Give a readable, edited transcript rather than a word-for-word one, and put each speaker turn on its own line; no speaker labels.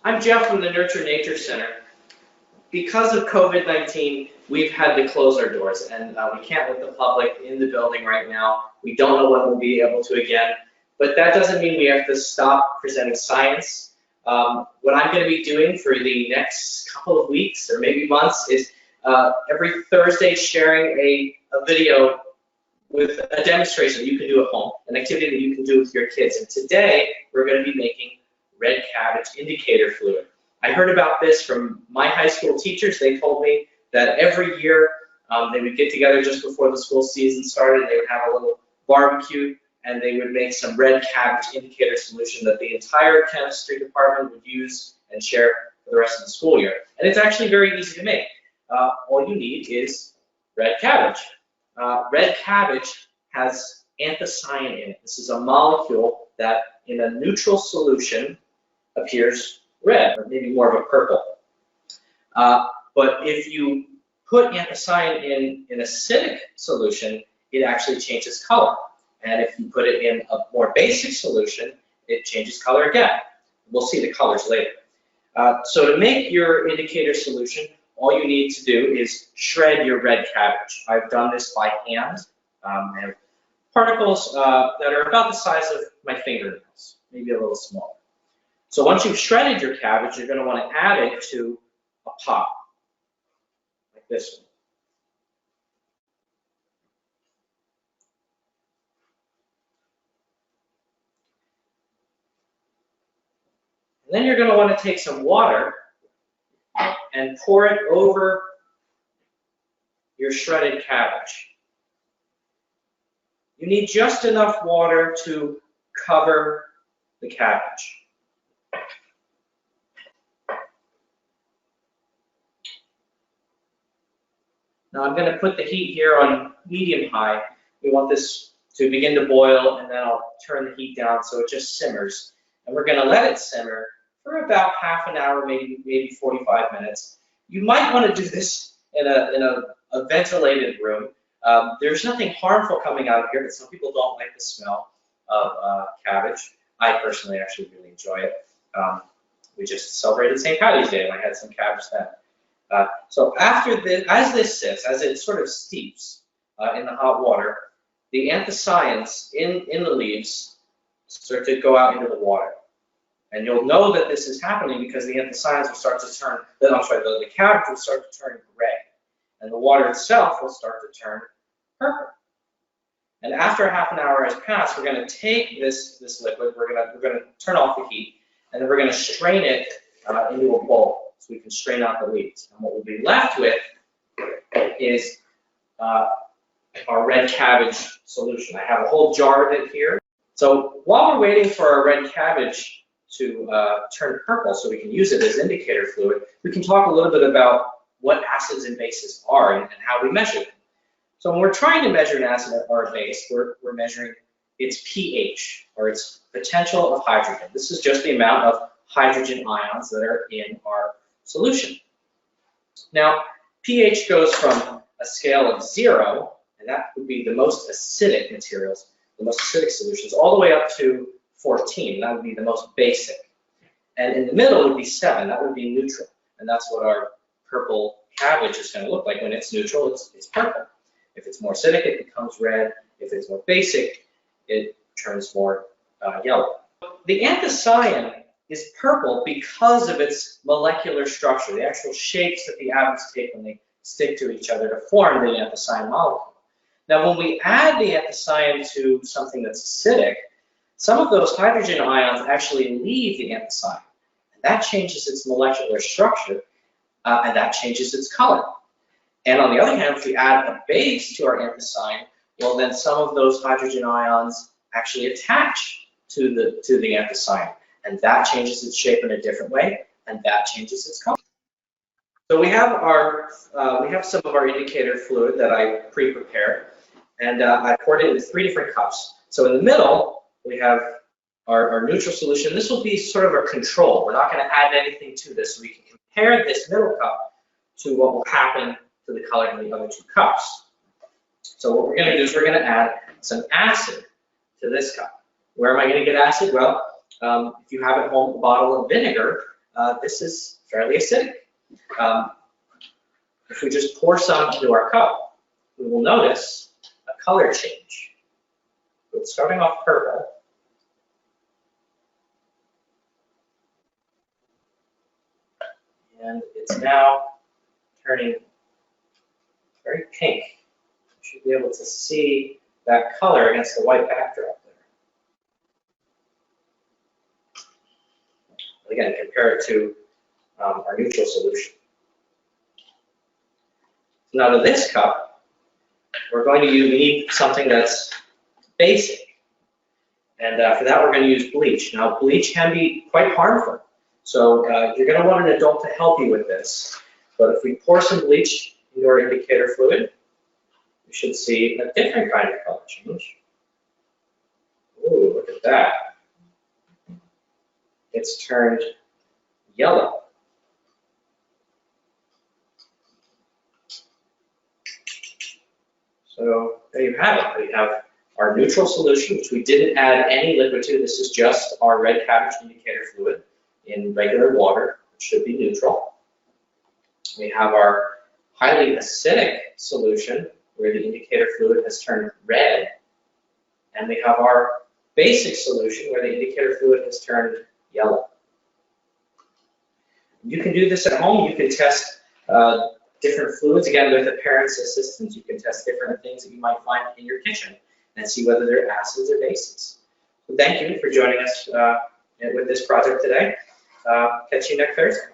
I'm Jeff from the Nurture Nature Center. Because of COVID-19, we've had to close our doors, and we can't let the public in the building right now. We don't know when we'll be able to again, but that doesn't mean we have to stop presenting science. What I'm going to be doing for the next couple of weeks or maybe months is every Thursday sharing a video with a demonstration that you can do at home, an activity that you can do with your kids. And today, we're going to be making red cabbage indicator fluid. I heard about this from my high school teachers. They told me that every year they would get together just before the school season started. They would have a little barbecue and they would make some red cabbage indicator solution that the entire chemistry department would use and share for the rest of the school year. And it's actually very easy to make. All you need is red cabbage. Red cabbage has anthocyanin in it. This is a molecule that in a neutral solution appears red, or maybe more of a purple. But if you put anthocyanin in acidic solution, it actually changes color. And if you put it in a more basic solution, it changes color again. We'll see the colors later. So to make your indicator solution, all you need to do is shred your red cabbage. I've done this by hand. I have particles that are about the size of my fingernails, maybe a little smaller. So once you've shredded your cabbage, you're going to want to add it to a pot, like this one. And then you're going to want to take some water and pour it over your shredded cabbage. You need just enough water to cover the cabbage. Now I'm going to put the heat here on medium-high. We want this to begin to boil, and then I'll turn the heat down so it just simmers. And we're going to let it simmer for about half an hour, maybe 45 minutes. You might want to do this in a ventilated room. There's nothing harmful coming out of here, but some people don't like the smell of cabbage. I personally actually really enjoy it. We just celebrated St. Patty's Day, and I had some cabbage then. So after this, as this sits, as it sort of steeps in the hot water, the anthocyanins in the leaves start to go out into the water. And you'll know that this is happening because the anthocyanins will start to turn, the cabbage will start to turn gray. And the water itself will start to turn purple. And after half an hour has passed, we're going to take this liquid, we're going to turn off the heat, and then we're going to strain it into a bowl so we can strain out the leaves. And what we'll be left with is our red cabbage solution. I have a whole jar of it here. So while we're waiting for our red cabbage to turn purple so we can use it as indicator fluid, we can talk a little bit about what acids and bases are and how we measure them. So when we're trying to measure an acid or a base, we're measuring its pH, or its potential of hydrogen. This is just the amount of hydrogen ions that are in our solution. Now, pH goes from a scale of 0, and that would be the most acidic materials, the most acidic solutions, all the way up to 14, that would be the most basic. And in the middle would be 7, that would be neutral. And that's what our purple cabbage is going to look like. When it's neutral, it's purple. If it's more acidic, it becomes red. If it's more basic, it turns more yellow. The anthocyanin is purple because of its molecular structure, the actual shapes that the atoms take when they stick to each other to form the anthocyanin molecule. Now, when we add the anthocyanin to something that's acidic, some of those hydrogen ions actually leave the anthocyanin, and that changes its molecular structure, and that changes its color. And on the other hand, if we add a base to our anthocyanin, well, then some of those hydrogen ions actually attach to the anthocyanin, and that changes its shape in a different way, and that changes its color. So we have some of our indicator fluid that I pre-prepared, and I poured it into 3 different cups. So in the middle, we have our neutral solution. This will be sort of a control. We're not going to add anything to this, so we can compare this middle cup to what will happen to the color in the other 2 cups. So what we're going to do is we're going to add some acid to this cup. Where am I going to get acid? Well, if you have at home a bottle of vinegar, this is fairly acidic. If we just pour some into our cup, we will notice a color change. So it's starting off purple. And it's now turning very pink. You should be able to see that color against the white backdrop there. Again, compare it to our neutral solution. Now to this cup, we're going to need something that's basic. And for that, we're going to use bleach. Now, bleach can be quite harmful. So you're going to want an adult to help you with this. But if we pour some bleach into our indicator fluid, we should see a different kind of color change. Ooh, look at that. It's turned yellow. So there you have it. We have our neutral solution, which we didn't add any liquid to. This is just our red cabbage indicator fluid in regular water, which should be neutral. We have our highly acidic solution, where the indicator fluid has turned red. And we have our basic solution, where the indicator fluid has turned yellow. You can do this at home. You can test different fluids, again, with a parent's assistance. You can test different things that you might find in your kitchen and see whether they're acids or bases. So thank you for joining us with this project today. Catch you next Thursday.